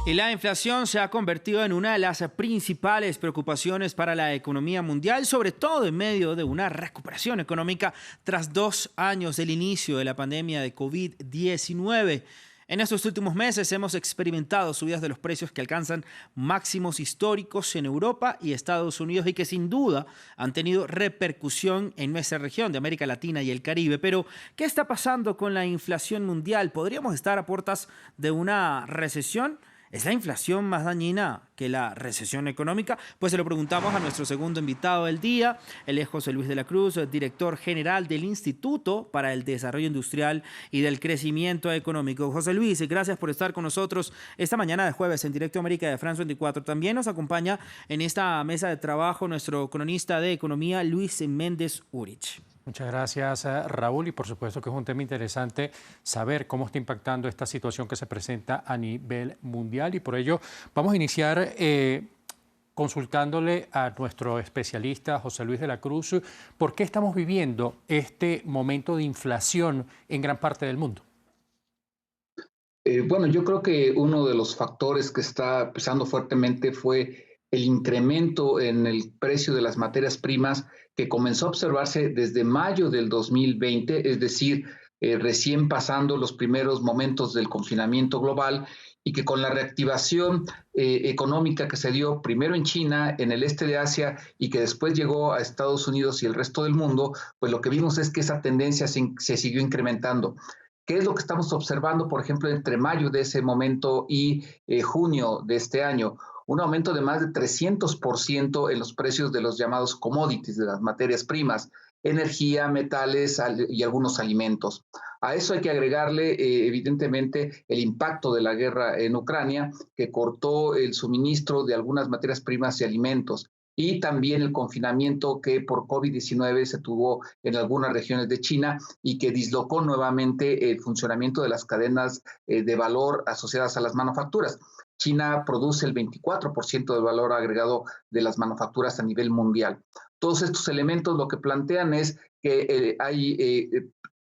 Y la inflación se ha convertido en una de las principales preocupaciones para la economía mundial, sobre todo en medio de una recuperación económica tras 2 años del inicio de la pandemia de COVID-19. En estos últimos meses hemos experimentado subidas de los precios que alcanzan máximos históricos en Europa y Estados Unidos y que sin duda han tenido repercusión en nuestra región de América Latina y el Caribe. Pero, ¿qué está pasando con la inflación mundial? ¿Podríamos estar a puertas de una recesión? ¿Es la inflación más dañina que la recesión económica? Pues se lo preguntamos a nuestro segundo invitado del día. Él es José Luis de la Cruz, director general del Instituto para el Desarrollo Industrial y del Crecimiento Económico. José Luis, gracias por estar con nosotros esta mañana de jueves en Directo América de France 24. También nos acompaña en esta mesa de trabajo nuestro cronista de economía, Luis Méndez Urich. Muchas gracias, Raúl, y por supuesto que es un tema interesante saber cómo está impactando esta situación que se presenta a nivel mundial, y por ello vamos a iniciar consultándole a nuestro especialista José Luis de la Cruz por qué estamos viviendo este momento de inflación en gran parte del mundo. Bueno, yo creo que uno de los factores que está pesando fuertemente fue el incremento en el precio de las materias primas que comenzó a observarse desde mayo del 2020, es decir, recién pasando los primeros momentos del confinamiento global, y que con la reactivación económica que se dio primero en China, en el este de Asia, y que después llegó a Estados Unidos y el resto del mundo, pues lo que vimos es que esa tendencia se siguió incrementando. ¿Qué es lo que estamos observando, por ejemplo, entre mayo de ese momento y junio de este año? Un aumento de más de 300% en los precios de los llamados commodities, de las materias primas, energía, metales y algunos alimentos. A eso hay que agregarle, evidentemente, el impacto de la guerra en Ucrania, que cortó el suministro de algunas materias primas y alimentos, y también el confinamiento que por COVID-19 se tuvo en algunas regiones de China y que dislocó nuevamente el funcionamiento de las cadenas de valor asociadas a las manufacturas. China produce el 24% del valor agregado de las manufacturas a nivel mundial. Todos estos elementos lo que plantean es que hay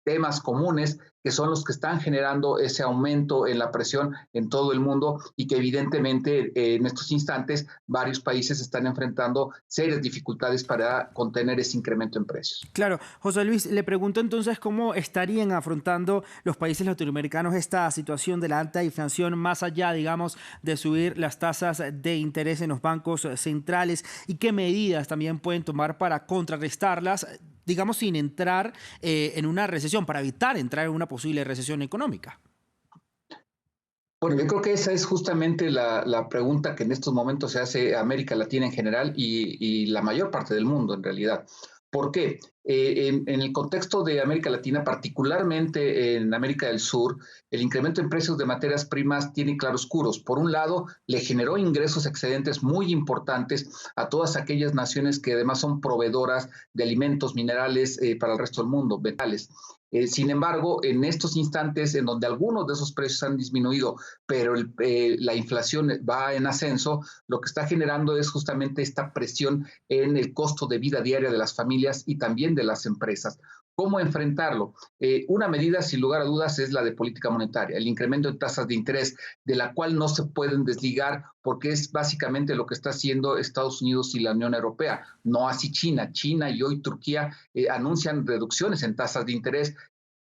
temas comunes que son los que están generando ese aumento en la presión en todo el mundo, y que evidentemente en estos instantes varios países están enfrentando serias dificultades para contener ese incremento en precios. Claro, José Luis, le pregunto entonces cómo estarían afrontando los países latinoamericanos esta situación de la alta inflación, más allá, digamos, de subir las tasas de interés en los bancos centrales, y qué medidas también pueden tomar para contrarrestarlas, digamos, sin entrar en una recesión, para evitar entrar en una posible recesión económica. Bueno, yo creo que esa es justamente la pregunta que en estos momentos se hace a América Latina en general y la mayor parte del mundo en realidad. ¿Por qué? En el contexto de América Latina, particularmente en América del Sur, el incremento en precios de materias primas tiene claroscuros. Por un lado, le generó ingresos excedentes muy importantes a todas aquellas naciones que además son proveedoras de alimentos, minerales para el resto del mundo, metales. Sin embargo, en estos instantes en donde algunos de esos precios han disminuido, pero la inflación va en ascenso, lo que está generando es justamente esta presión en el costo de vida diaria de las familias y también de las empresas. ¿Cómo enfrentarlo? Una medida, sin lugar a dudas, es la de política monetaria, el incremento de tasas de interés, de la cual no se pueden desligar, porque es básicamente lo que está haciendo Estados Unidos y la Unión Europea, no así China. China y hoy Turquía anuncian reducciones en tasas de interés.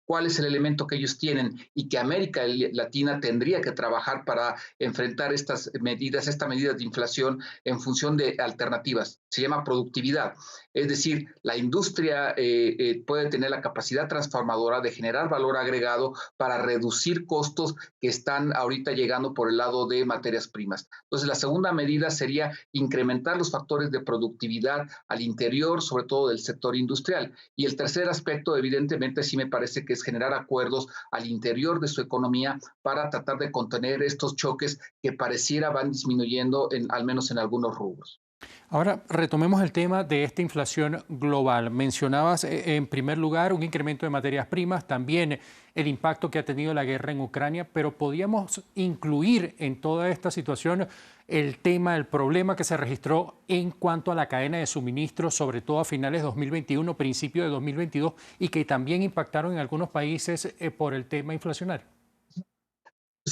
¿Cuál es el elemento que ellos tienen y que América Latina tendría que trabajar para enfrentar estas medidas de inflación en función de alternativas? Se llama productividad. Es decir, la industria puede tener la capacidad transformadora de generar valor agregado para reducir costos que están ahorita llegando por el lado de materias primas. Entonces, la segunda medida sería incrementar los factores de productividad al interior, sobre todo del sector industrial. Y el tercer aspecto, evidentemente, sí me parece que es generar acuerdos al interior de su economía para tratar de contener estos choques que pareciera van disminuyendo, al menos en algunos rubros. Ahora retomemos el tema de esta inflación global. Mencionabas en primer lugar un incremento de materias primas, también el impacto que ha tenido la guerra en Ucrania, pero podíamos incluir en toda esta situación el tema, el problema que se registró en cuanto a la cadena de suministro, sobre todo a finales de 2021, principio de 2022, y que también impactaron en algunos países por el tema inflacionario.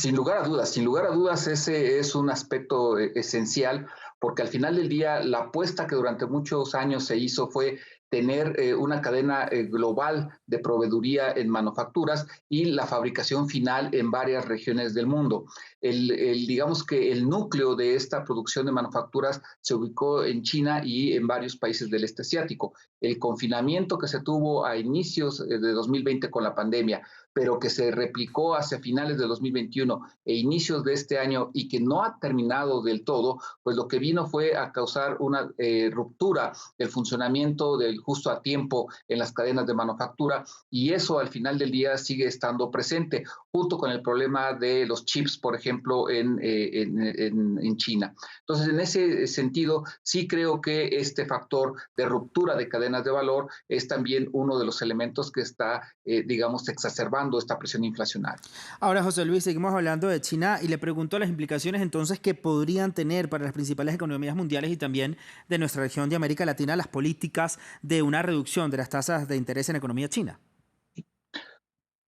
Sin lugar a dudas, ese es un aspecto esencial, porque al final del día la apuesta que durante muchos años se hizo fue tener una cadena global de proveeduría en manufacturas y la fabricación final en varias regiones del mundo. Digamos que el núcleo de esta producción de manufacturas se ubicó en China y en varios países del este asiático. El confinamiento que se tuvo a inicios de 2020 con la pandemia, pero que se replicó hacia finales de 2021 e inicios de este año y que no ha terminado del todo, pues lo que vino fue a causar una ruptura del funcionamiento del justo a tiempo en las cadenas de manufactura, y eso al final del día sigue estando presente, junto con el problema de los chips, por ejemplo, en China. Entonces, en ese sentido, sí creo que este factor de ruptura de cadenas de valor es también uno de los elementos que está, digamos, exacerbando esta presión inflacionaria. Ahora, José Luis, seguimos hablando de China y le pregunto las implicaciones entonces que podrían tener para las principales economías mundiales y también de nuestra región de América Latina las políticas de una reducción de las tasas de interés en la economía china.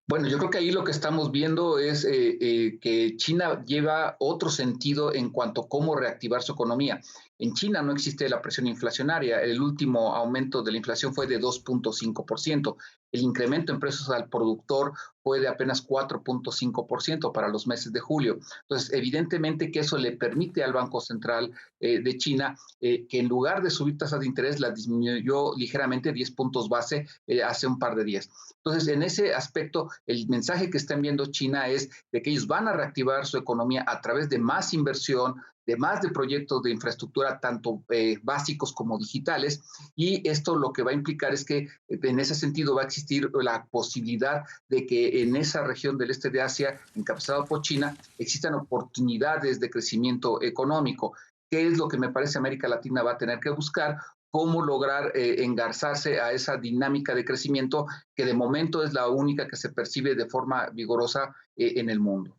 Bueno, yo creo que ahí lo que estamos viendo es que China lleva otro sentido en cuanto a cómo reactivar su economía. En China no existe la presión inflacionaria. El último aumento de la inflación fue de 2.5%. El incremento en precios al productor fue de apenas 4.5% para los meses de julio. Entonces, evidentemente que eso le permite al Banco Central de China que en lugar de subir tasas de interés, las disminuyó ligeramente 10 puntos base hace un par de días. Entonces, en ese aspecto, el mensaje que está enviando China es de que ellos van a reactivar su economía a través de más inversión, de más de proyectos de infraestructura, tanto básicos como digitales, y esto lo que va a implicar es que en ese sentido va a existir la posibilidad de que en esa región del este de Asia, encabezada por China, existan oportunidades de crecimiento económico. ¿Qué es lo que me parece América Latina va a tener que buscar? Cómo lograr engarzarse a esa dinámica de crecimiento que de momento es la única que se percibe de forma vigorosa en el mundo.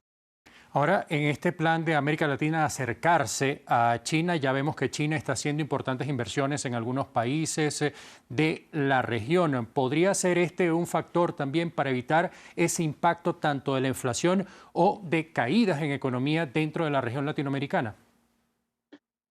Ahora, en este plan de América Latina acercarse a China, ya vemos que China está haciendo importantes inversiones en algunos países de la región. ¿Podría ser este un factor también para evitar ese impacto tanto de la inflación o de caídas en economía dentro de la región latinoamericana?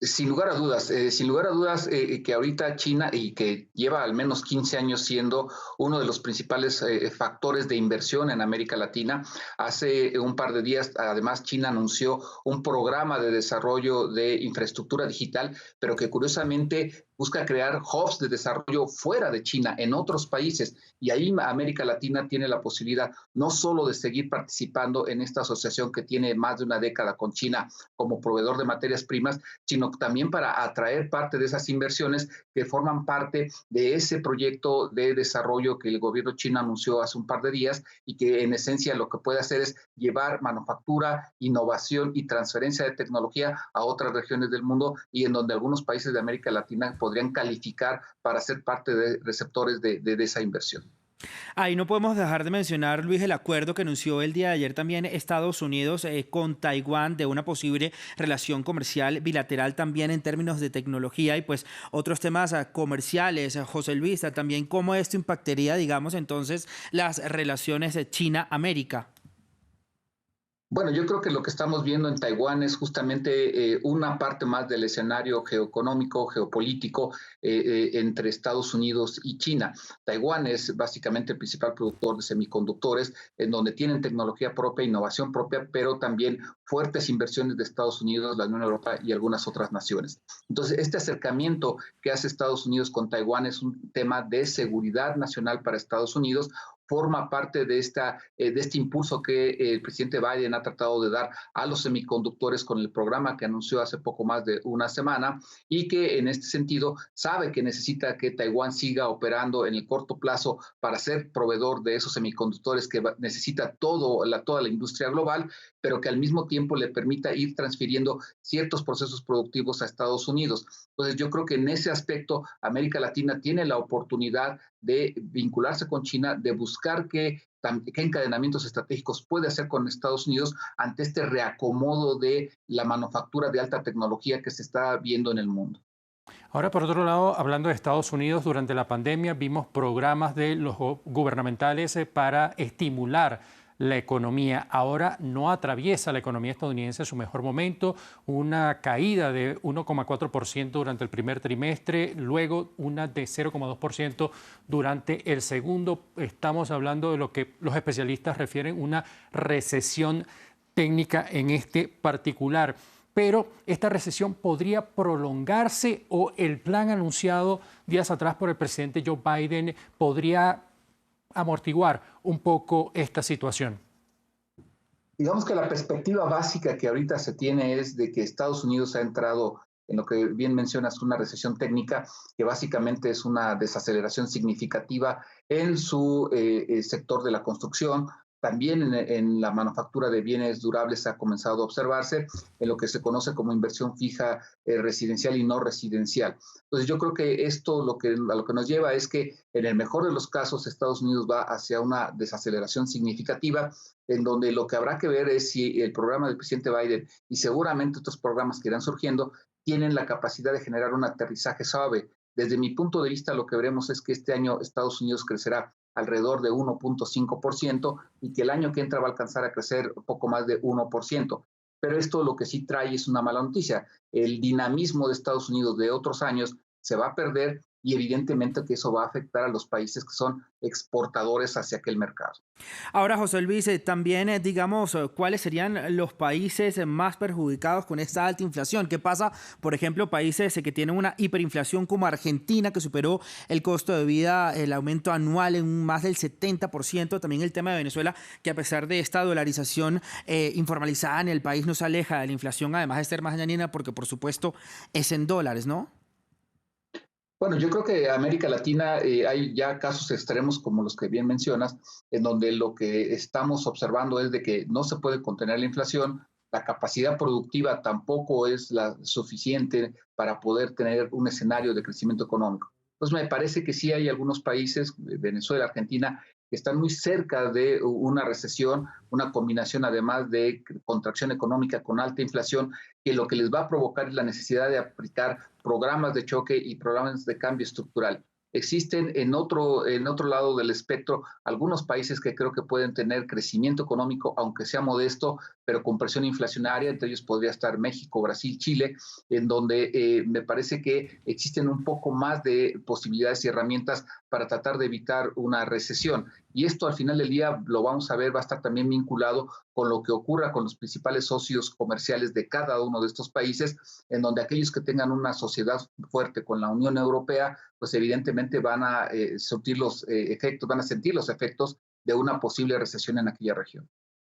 Sin lugar a dudas que ahorita China, y que lleva al menos 15 años siendo uno de los principales factores de inversión en América Latina. Hace un par de días, además, China anunció un programa de desarrollo de infraestructura digital, pero que curiosamente busca crear hubs de desarrollo fuera de China, en otros países. Y ahí América Latina tiene la posibilidad no solo de seguir participando en esta asociación que tiene más de una década con China como proveedor de materias primas, sino también para atraer parte de esas inversiones que forman parte de ese proyecto de desarrollo que el gobierno chino anunció hace un par de días y que en esencia lo que puede hacer es llevar manufactura, innovación y transferencia de tecnología a otras regiones del mundo, y en donde algunos países de América Latina podrían calificar para ser parte de receptores de esa inversión. Ahí no podemos dejar de mencionar, Luis, el acuerdo que anunció el día de ayer también Estados Unidos con Taiwán de una posible relación comercial bilateral también en términos de tecnología y pues otros temas comerciales. José Luis, también cómo esto impactaría, digamos, entonces las relaciones de China-América. Bueno, yo creo que lo que estamos viendo en Taiwán es justamente una parte más del escenario geoeconómico, geopolítico entre Estados Unidos y China. Taiwán es básicamente el principal productor de semiconductores, en donde tienen tecnología propia, innovación propia, pero también fuertes inversiones de Estados Unidos, la Unión Europea y algunas otras naciones. Entonces, este acercamiento que hace Estados Unidos con Taiwán es un tema de seguridad nacional para Estados Unidos, forma parte de este impulso que el presidente Biden ha tratado de dar a los semiconductores con el programa que anunció hace poco más de una semana, y que en este sentido sabe que necesita que Taiwán siga operando en el corto plazo para ser proveedor de esos semiconductores que necesita toda la industria global, pero que al mismo tiempo le permita ir transfiriendo ciertos procesos productivos a Estados Unidos. Entonces yo creo que en ese aspecto América Latina tiene la oportunidad de vincularse con China, de buscar qué encadenamientos estratégicos puede hacer con Estados Unidos ante este reacomodo de la manufactura de alta tecnología que se está viendo en el mundo. Ahora, por otro lado, hablando de Estados Unidos, durante la pandemia vimos programas de los gubernamentales para estimular la economía. Ahora no atraviesa la economía estadounidense su mejor momento, una caída de 1,4% durante el primer trimestre, luego una de 0,2% durante el segundo. Estamos hablando de lo que los especialistas refieren una recesión técnica en este particular. Pero esta recesión podría prolongarse o el plan anunciado días atrás por el presidente Joe Biden podría amortiguar un poco esta situación. Digamos que la perspectiva básica que ahorita se tiene es de que Estados Unidos ha entrado en lo que bien mencionas, una recesión técnica, que básicamente es una desaceleración significativa en su sector de la construcción. También en la manufactura de bienes durables ha comenzado a observarse en lo que se conoce como inversión fija residencial y no residencial. Entonces yo creo que esto a lo que nos lleva es que en el mejor de los casos Estados Unidos va hacia una desaceleración significativa, en donde lo que habrá que ver es si el programa del presidente Biden y seguramente otros programas que irán surgiendo tienen la capacidad de generar un aterrizaje suave. Desde mi punto de vista, lo que veremos es que este año Estados Unidos crecerá alrededor de 1,5% y que el año que entra va a alcanzar a crecer un poco más de 1%. Pero esto lo que sí trae es una mala noticia. El dinamismo de Estados Unidos de otros años se va a perder y evidentemente que eso va a afectar a los países que son exportadores hacia aquel mercado. Ahora, José Luis, también digamos, ¿cuáles serían los países más perjudicados con esta alta inflación? ¿Qué pasa, por ejemplo, países que tienen una hiperinflación como Argentina, que superó el costo de vida, el aumento anual en más del 70%? También el tema de Venezuela, que a pesar de esta dolarización informalizada en el país no se aleja de la inflación, además de ser más dañina porque, por supuesto, es en dólares, ¿no? Bueno, yo creo que en América Latina hay ya casos extremos como los que bien mencionas, en donde lo que estamos observando es de que no se puede contener la inflación, la capacidad productiva tampoco es la suficiente para poder tener un escenario de crecimiento económico. Entonces me parece que sí hay algunos países, Venezuela, Argentina, que están muy cerca de una recesión, una combinación además de contracción económica con alta inflación, que lo que les va a provocar es la necesidad de aplicar programas de choque y programas de cambio estructural. Existen en otro lado del espectro algunos países que creo que pueden tener crecimiento económico, aunque sea modesto, pero con presión inflacionaria. Entre ellos podría estar México, Brasil, Chile, en donde me parece que existen un poco más de posibilidades y herramientas para tratar de evitar una recesión. Y esto al final del día lo vamos a ver, va a estar también vinculado con lo que ocurra con los principales socios comerciales de cada uno de estos países, en donde aquellos que tengan una sociedad fuerte con la Unión Europea, pues evidentemente van a sentir los efectos de una posible recesión en aquella región.